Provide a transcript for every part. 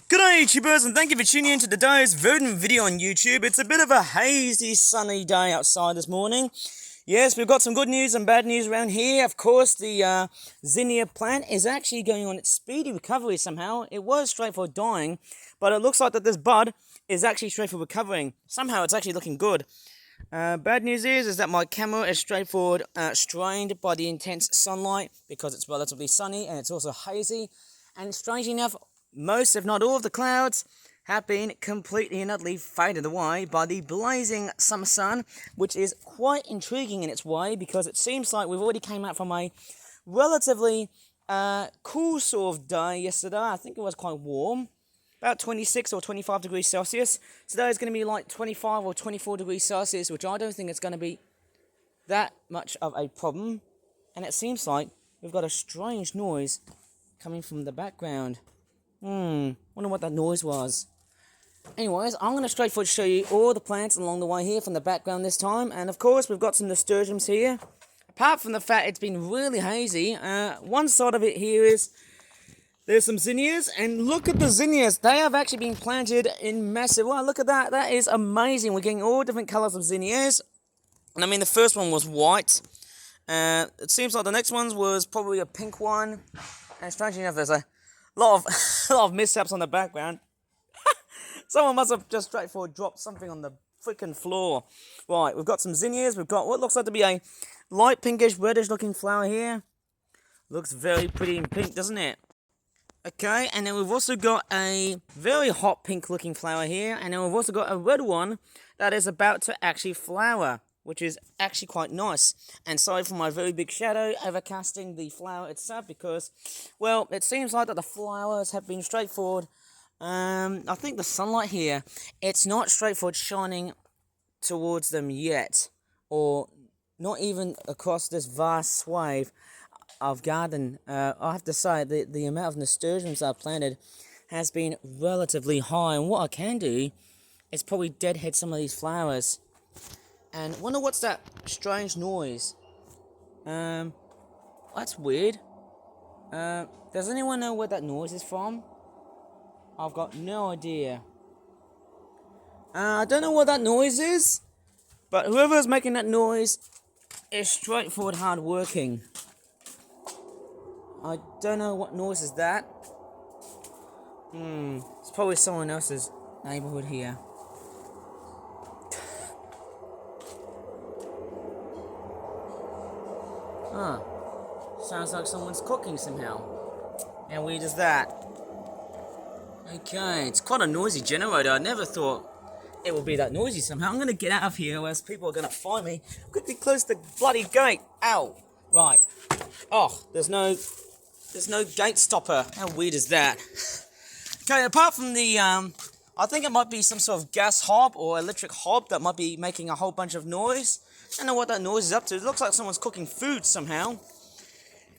G'day YouTubers, and thank you for tuning in to today's voting video on YouTube. It's a bit of a hazy, sunny day outside this morning. Yes, we've got some good news and bad news around here. Of course, the zinnia plant is actually going on its speedy recovery somehow. It was straightforward dying, but it looks like that this bud is actually straightforward recovering. Somehow it's actually looking good. Bad news is that my camera is straightforward strained by the intense sunlight because it's relatively sunny and it's also hazy. And strangely enough, most, if not all, of the clouds have been completely and utterly faded away by the blazing summer sun, which is quite intriguing in its way because it seems like we've already came out from a relatively cool sort of day yesterday. I think it was quite warm, about 26 or 25 degrees Celsius. Today is going to be like 25 or 24 degrees Celsius, which I don't think it's going to be that much of a problem. And it seems like we've got a strange noise coming from the background. Wonder what that noise was. Anyways, I'm going to straightforward show you all the plants along the way here from the background this time. And of course, we've got some nasturtiums here. Apart from the fact it's been really hazy, one side of it here is there's some zinnias. And look at the zinnias. They have actually been planted in massive... Wow, look at that. That is amazing. We're getting all different colours of zinnias. And I mean, the first one was white. It seems like the next one was probably a pink one. And strangely enough, there's a lot of mishaps on the background. Someone must have just straightforward dropped something on the freaking floor. Right, we've got some zinnias. We've got what looks like to be a light pinkish, reddish looking flower here. Looks very pretty and pink, doesn't it? Okay, and then we've also got a very hot pink looking flower here. And then we've also got a red one that is about to actually flower, which is actually quite nice. And sorry for my very big shadow overcasting the flower itself because, well, it seems like that the flowers have been straightforward. I think the sunlight here, it's not straightforward shining towards them yet, or not even across this vast swathe of garden. I have to say, the amount of nasturtiums I've planted has been relatively high, and what I can do is probably deadhead some of these flowers. And wonder what's that strange noise? That's weird. Does anyone know where that noise is from? I've got no idea. I don't know what that noise is, but whoever's making that noise is straightforward hard working. I don't know what noise is that. It's probably someone else's neighborhood here. Sounds like someone's cooking somehow. How weird is that? Okay, it's quite a noisy generator. I never thought it would be that noisy somehow. I'm going to get out of here, or else people are going to find me. I'm going to be close to the bloody gate. Ow. Right. Oh, there's no gate stopper. How weird is that? Okay, apart from the, I think it might be some sort of gas hob or electric hob that might be making a whole bunch of noise. I don't know what that noise is up to. It looks like someone's cooking food somehow.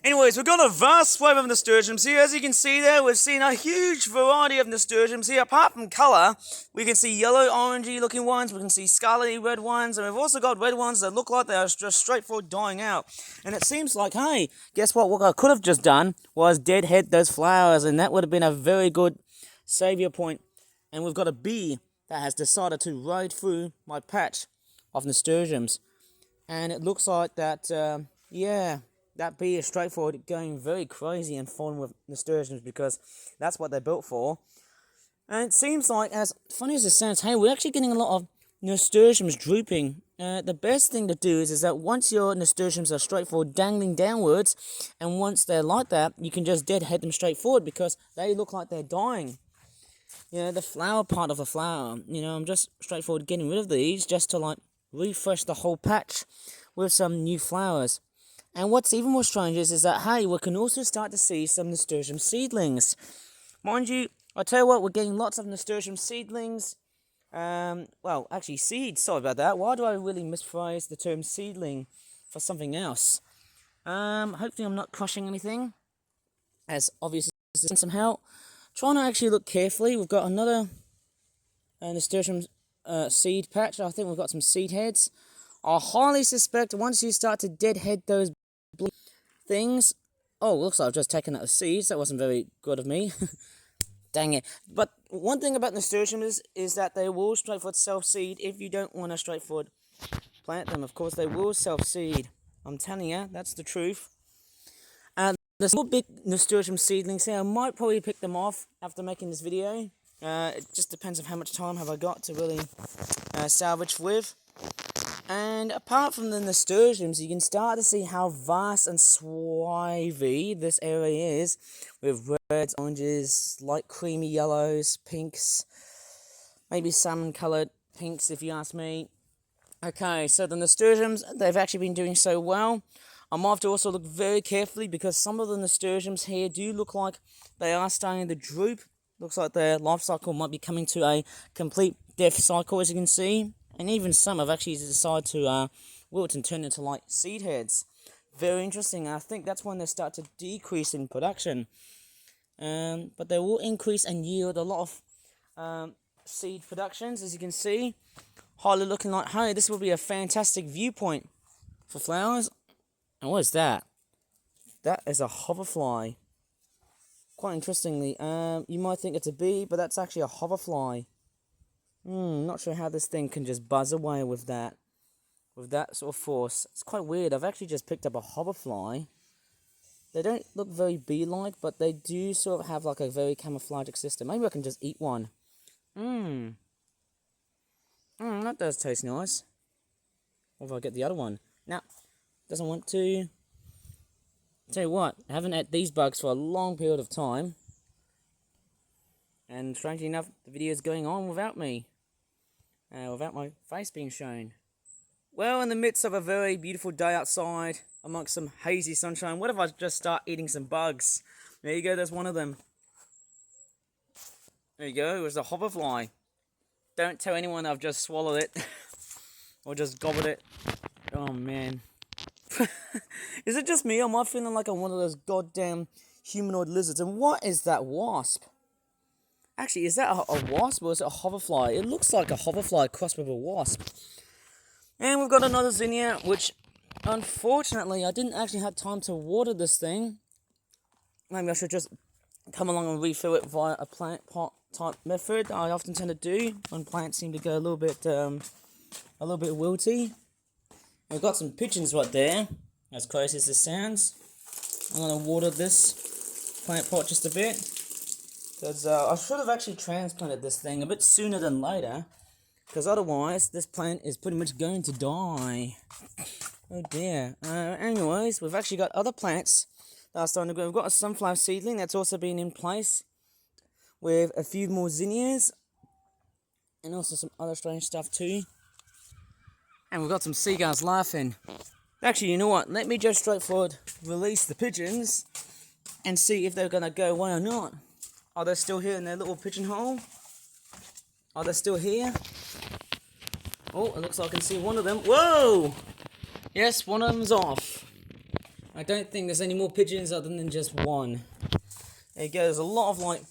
Anyways, we've got a vast swathe of nasturtiums here. As you can see there, we've seen a huge variety of nasturtiums here. Apart from colour, we can see yellow, orangey looking ones. We can see scarlety red ones. And we've also got red ones that look like they are just straightforward dying out. And it seems like, hey, guess what? What I could have just done was deadhead those flowers. And that would have been a very good saviour point. And we've got a bee that has decided to ride through my patch of nasturtiums. And it looks like that, yeah, that bee is straightforward going very crazy and falling with nasturtiums because that's what they're built for. And it seems like, as funny as it sounds, hey, we're actually getting a lot of nasturtiums drooping. The best thing to do is that once your nasturtiums are straightforward dangling downwards, and once they're like that, you can just deadhead them straight forward because they look like they're dying. You know, the flower part of the flower, you know, I'm just straightforward getting rid of these just to, like, refresh the whole patch with some new flowers. And what's even more strange is that, hey, we can also start to see some nasturtium seedlings. Mind you, I tell you what, we're getting lots of nasturtium seedlings. Well, actually seeds, sorry about that. Why do I really misphrase the term seedling for something else? Hopefully I'm not crushing anything, as obviously some help. Trying to actually look carefully. We've got another nasturtium seed patch. I think we've got some seed heads. I highly suspect once you start to deadhead those things... Oh, looks like I've just taken out the seeds. That wasn't very good of me. Dang it. But one thing about nasturtiums is that they will straightforward self-seed if you don't want to straightforward plant them. Of course, they will self-seed. I'm telling you, that's the truth. The small big nasturtium seedlings here, I might probably pick them off after making this video. It just depends on how much time have I got to really salvage with. And apart from the nasturtiums, you can start to see how vast and swathy this area is, with reds, oranges, light creamy yellows, pinks, maybe salmon coloured pinks if you ask me. Okay, so the nasturtiums, they've actually been doing so well. I might have to also look very carefully because some of the nasturtiums here do look like they are starting to droop. Looks like their life cycle might be coming to a complete death cycle, as you can see. And even some have actually decided to wilt and turn into like seed heads. Very interesting. I think that's when they start to decrease in production. But they will increase and yield a lot of seed productions, as you can see. Highly looking like, hey, this will be a fantastic viewpoint for flowers. And what is that? That is a hoverfly. Quite interestingly, you might think it's a bee, but that's actually a hoverfly. Not sure how this thing can just buzz away with that sort of force. It's quite weird. I've actually just picked up a hoverfly. They don't look very bee-like, but they do sort of have like a very camouflagic system. Maybe I can just eat one. That does taste nice. Or if I get the other one. Now, doesn't want to. Tell you what, I haven't had these bugs for a long period of time. And strangely enough, the video is going on without me. Without my face being shown. Well, in the midst of a very beautiful day outside, amongst some hazy sunshine, what if I just start eating some bugs? There you go, there's one of them. There you go, it was a hoverfly. Don't tell anyone I've just swallowed it. Or just gobbled it. Oh, man. Is it just me, or am I feeling like I'm one of those goddamn humanoid lizards? And what is that wasp? Actually, is that a wasp or is it a hoverfly? It looks like a hoverfly crossed with a wasp. And we've got another zinnia, which unfortunately I didn't actually have time to water this thing. Maybe I should just come along and refill it via a plant pot type method. I often tend to do when plants seem to go a little bit wilty. We've got some pigeons right there, as close as this sounds. I'm going to water this plant pot just a bit. Because I should have actually transplanted this thing a bit sooner than later. Because otherwise, this plant is pretty much going to die. Oh dear. Anyways, we've actually got other plants that are starting to grow. We've got a sunflower seedling that's also been in place. With a few more zinnias. And also some other strange stuff too. And we've got some seagulls laughing. Actually, you know what? Let me just straightforward release the pigeons and see if they're going to go away or not. Are they still here in their little pigeonhole? Are they still here? Oh, it looks like I can see one of them. Whoa! Yes, one of them's off. I don't think there's any more pigeons other than just one. There you go. There's a lot of like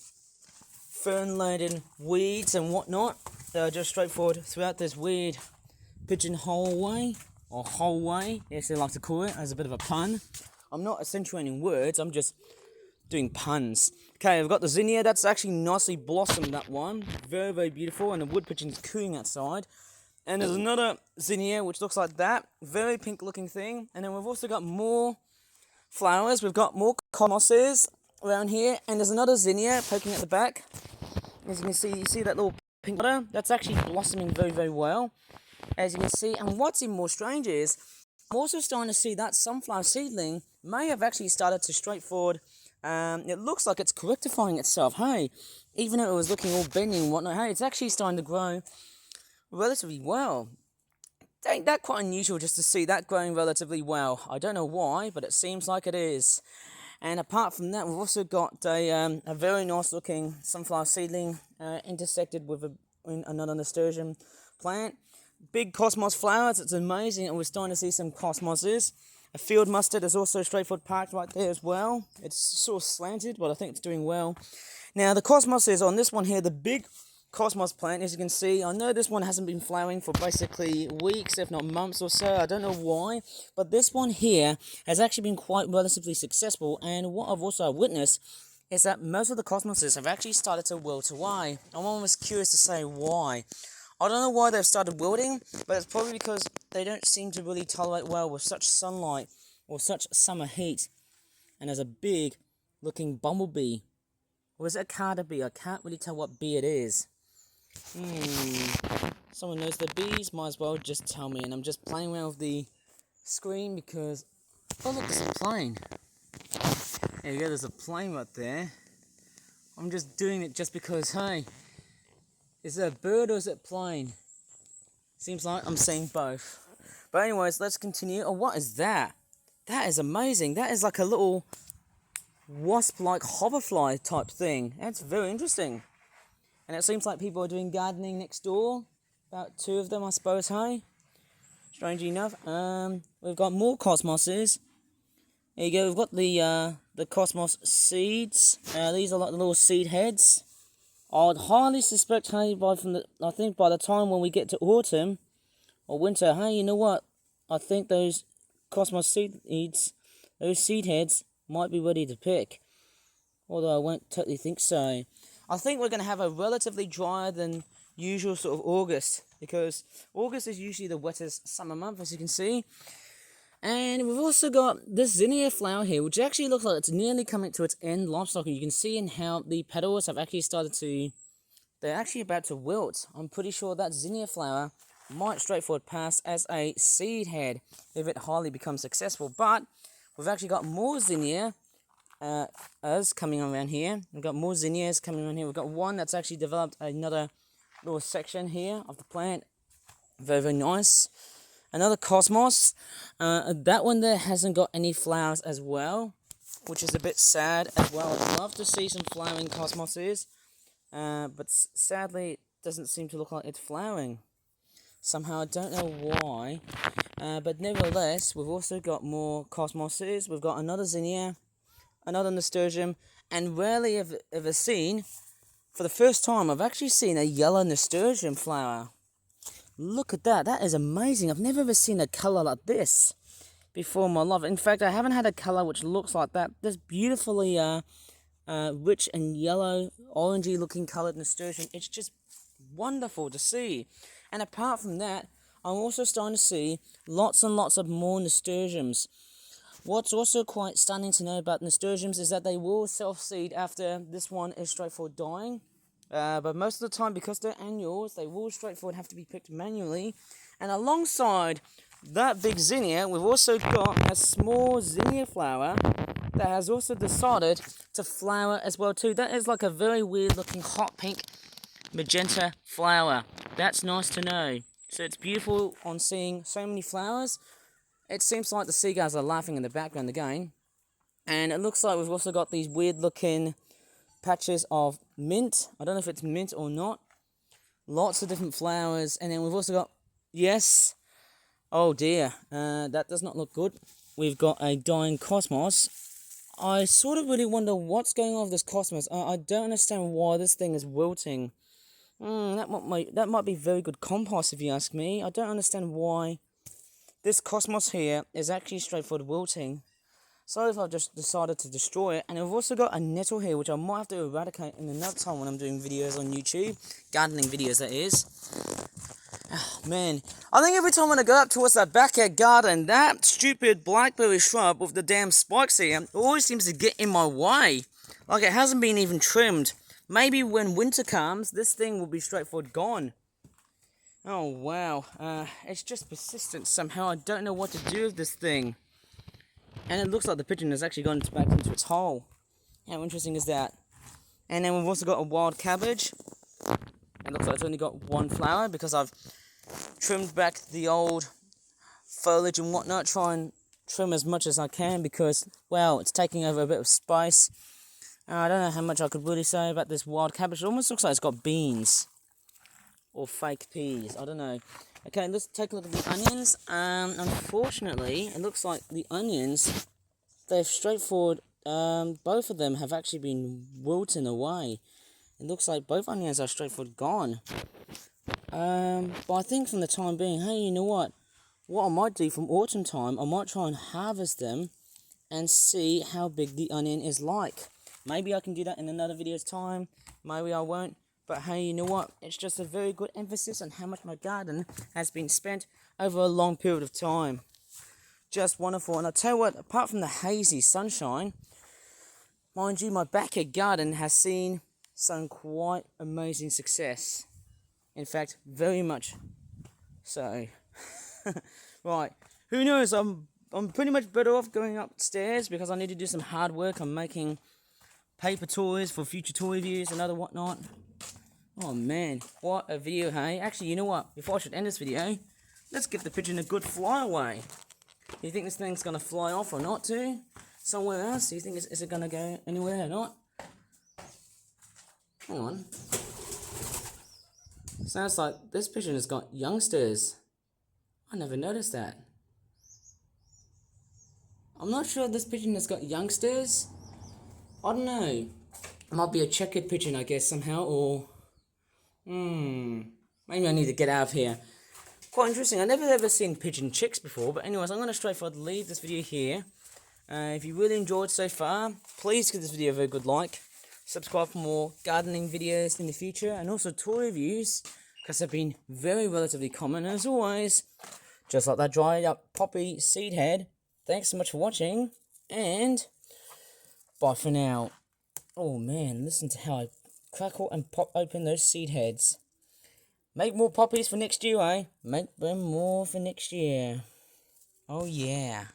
fern-laden weeds and whatnot that are just straightforward throughout this weird pigeonhole way, or hallway, yes they like to call it, as a bit of a pun. I'm not accentuating words, I'm just doing puns. Okay, I've got the zinnia, that's actually nicely blossomed, that one. Very, very beautiful, and the wood pigeon's cooing outside. And there's another zinnia, which looks like that. Very pink looking thing. And then we've also got more flowers. We've got more cosmoses around here. And there's another zinnia poking at the back. As you can see, you see that little pink butter? That's actually blossoming very, very well. As you can see, and what's even more strange is, I'm also starting to see that sunflower seedling may have actually started to straightforward, it looks like it's correctifying itself, hey, even though it was looking all bendy and whatnot, hey, it's actually starting to grow relatively well. Ain't that quite unusual just to see that growing relatively well? I don't know why, but it seems like it is. And apart from that, we've also got a very nice looking sunflower seedling intersected with another nasturtium plant. Big cosmos flowers, it's amazing, and we're starting to see some cosmoses. A field mustard is also straightforward parked right there as well. It's sort of slanted, but I think it's doing well. Now, the cosmoses on this one here, the big cosmos plant, as you can see, I know this one hasn't been flowering for basically weeks, if not months or so. I don't know why, but this one here has actually been quite relatively successful, and what I've also witnessed is that most of the cosmoses have actually started to wilt away. I'm almost curious to say why. I don't know why they've started wilting, but it's probably because they don't seem to really tolerate well with such sunlight or such summer heat. And there's a big looking bumblebee. Or is it a carder bee? I can't really tell what bee it is. Someone knows the bees, might as well just tell me. And I'm just playing around with the screen because... oh look, there's a plane. There you go, there's a plane right there. I'm just doing it just because, hey, is it a bird or is it a plane? Seems like I'm seeing both. But anyways, let's continue. Oh, what is that? That is amazing. That is like a little wasp-like hoverfly type thing. That's very interesting. And it seems like people are doing gardening next door. About 2 of them, I suppose, hey? Strangely enough. We've got more cosmoses. There you go, we've got the cosmos seeds. These are like the little seed heads. I'd highly suspect, hey, I think by the time when we get to autumn or winter, hey, you know what? I think those cosmos seeds, those seed heads, might be ready to pick. Although I won't totally think so. I think we're going to have a relatively drier than usual sort of August, because August is usually the wettest summer month, as you can see. And we've also got this zinnia flower here, which actually looks like it's nearly coming to its end life cycle. You can see in how the petals have actually started to... they're actually about to wilt. I'm pretty sure that zinnia flower might straightforward pass as a seed head if it highly becomes successful. But we've actually got more zinnia coming around here. We've got more zinnias coming around here. We've got one that's actually developed another little section here of the plant. Very, very nice. Another cosmos. That one there hasn't got any flowers as well, which is a bit sad as well. I'd love to see some flowering cosmoses, but sadly it doesn't seem to look like it's flowering. Somehow I don't know why, but nevertheless we've also got more cosmoses. We've got another zinnia, another nasturtium, and rarely have ever seen, for the first time, I've actually seen a yellow nasturtium flower. Look at that, that is amazing. I've never ever seen a colour like this before in my life. In fact, I haven't had a colour which looks like that. This beautifully rich and yellow, orangey looking coloured nasturtium. It's just wonderful to see. And apart from that, I'm also starting to see lots and lots of more nasturtiums. What's also quite stunning to know about nasturtiums is that they will self-seed after this one is straightforward dying. But most of the time, because they're annuals, they will straightforward have to be picked manually. And alongside that big zinnia, we've also got a small zinnia flower that has also decided to flower as well too. That is like a very weird looking hot pink magenta flower. That's nice to know. So it's beautiful on seeing so many flowers. It seems like the seagulls are laughing in the background again. And it looks like we've also got these weird looking patches of mint. I don't know if it's mint or not. Lots of different flowers. And then we've also got, yes, oh dear, that does not look good. We've got a dying cosmos. I sort of really wonder what's going on with this cosmos. I don't understand why this thing is wilting. That might be very good compost if you ask me. I don't understand why this cosmos here is actually straightforward wilting. So if I've just decided to destroy it. And we've also got a nettle here, which I might have to eradicate in another time when I'm doing videos on YouTube. Gardening videos, that is. Oh, man. I think every time when I go up towards that backyard garden, that stupid blackberry shrub with the damn spikes here always seems to get in my way. Like it hasn't been even trimmed. Maybe when winter comes, this thing will be straightforward gone. Oh, wow. It's just persistent somehow. I don't know what to do with this thing. And it looks like the pigeon has actually gone back into its hole. How interesting is that? And then we've also got a wild cabbage. It looks like it's only got one flower because I've trimmed back the old foliage and whatnot. Try and trim as much as I can because, well, it's taking over a bit of space. I don't know how much I could really say about this wild cabbage. It almost looks like it's got beans. Or fake peas. I don't know. Okay, let's take a look at the onions. Unfortunately, it looks like the onions, they've straightforward, both of them have actually been wilting away. It looks like both onions are straightforward gone. But I think from the time being, hey, you know what? What I might do from autumn time, I might try and harvest them and see how big the onion is like. Maybe I can do that in another video's time. Maybe I won't. But hey, you know what? It's just a very good emphasis on how much my garden has been spent over a long period of time. Just wonderful. And I'll tell you what, apart from the hazy sunshine, mind you, my backyard garden has seen some quite amazing success. In fact, very much so. Right, who knows? I'm pretty much better off going upstairs because I need to do some hard work on making paper toys for future toy reviews and other whatnot. Oh man, what a video, hey? Actually, you know what? Before I should end this video, let's give the pigeon a good flyaway. You think this thing's gonna fly off or not too? Somewhere else? Do you think is it gonna go anywhere or not? Hang on. Sounds like this pigeon has got youngsters. I never noticed that. I'm not sure this pigeon has got youngsters. I don't know. It might be a checkered pigeon, I guess, somehow, or... Maybe I need to get out of here. Quite interesting. I've never ever seen pigeon chicks before, but anyways, I'm going to straightforward leave this video here. If you really enjoyed so far, please give this video a very good like. Subscribe for more gardening videos in the future, and also toy reviews, because they've been very relatively common. As always, just like that dried up poppy seed head, thanks so much for watching, and bye for now. Oh man, listen to how I crackle and pop open those seed heads. Make more poppies for next year, eh? Make them more for next year. Oh yeah.